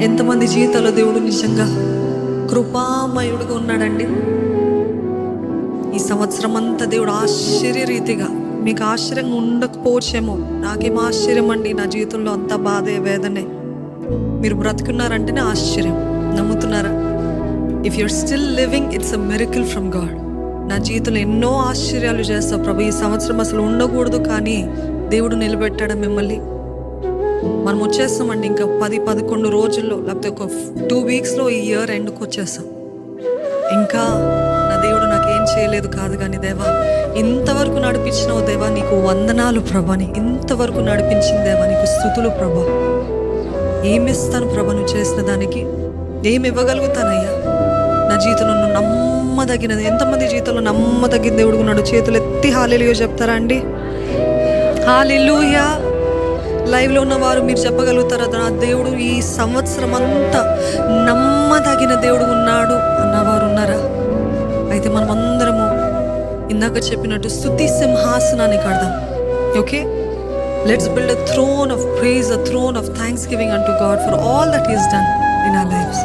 ఎంతమంది జీవితాల్లో దేవుడు నిజంగా కృపామయుడుగా ఉన్నాడండి? ఈ సంవత్సరం అంతా దేవుడు ఆశ్చర్యరీతిగా, మీకు ఆశ్చర్యంగా ఉండకపోవచ్చేమో, నాకేం ఆశ్చర్యం అండి, నా జీవితంలో అంతా బాధే వేదనే. మీరు బ్రతుకున్నారంటేనే ఆశ్చర్యం. నమ్ముతున్నారా? If your still living, it's a miracle from God. నా జీవితంలో ఎన్నో ఆశ్చర్యాలు చేస్తావు ప్రభు, ఈ సంవత్సరం అసలు ఉండకూడదు, కానీ దేవుడు నిలబెట్టాడు మిమ్మల్ని. మనం వచ్చేస్తామండి ఇంకా 10-11 రోజుల్లో, లేకపోతే ఒక 2 వీక్స్లో ఈ ఇయర్ ఎండ్కి వచ్చేస్తాం. ఇంకా నా దేవుడు నాకేం చేయలేదు కాదు, కానీ దేవా ఇంతవరకు నడిపించినావు దేవా, నీకు వందనాలు ప్రభాని. ఇంతవరకు నడిపించిన దేవా నీకు స్తుతులు ప్రభా. ఏమిస్తాను ప్రభా నువ్వు చేసిన దానికి? ఏమి ఇవ్వగలుగుతానయ్యా? నా జీవితంలో నువ్వు నమ్మదగినది. ఎంతమంది జీవితంలో నమ్మదగిన దేవుడు ఉన్నాడు? చేతులు ఎత్తి హల్లెలూయా చెప్తారా అండి? హల్లెలూయా. లైవ్లో ఉన్నవారు మీరు చెప్పగలుగుతారా, నా దేవుడు ఈ సంవత్సరం అంతా నమ్మదగిన దేవుడు ఉన్నాడు అన్నవారు ఉన్నారా? అయితే మనం అందరము ఇందాక చెప్పినట్టు స్తుతి సింహాసనానికి కడదాం. Okay, let's build a throne of praise, a throne of thanksgiving unto God for all that he has done in our lives.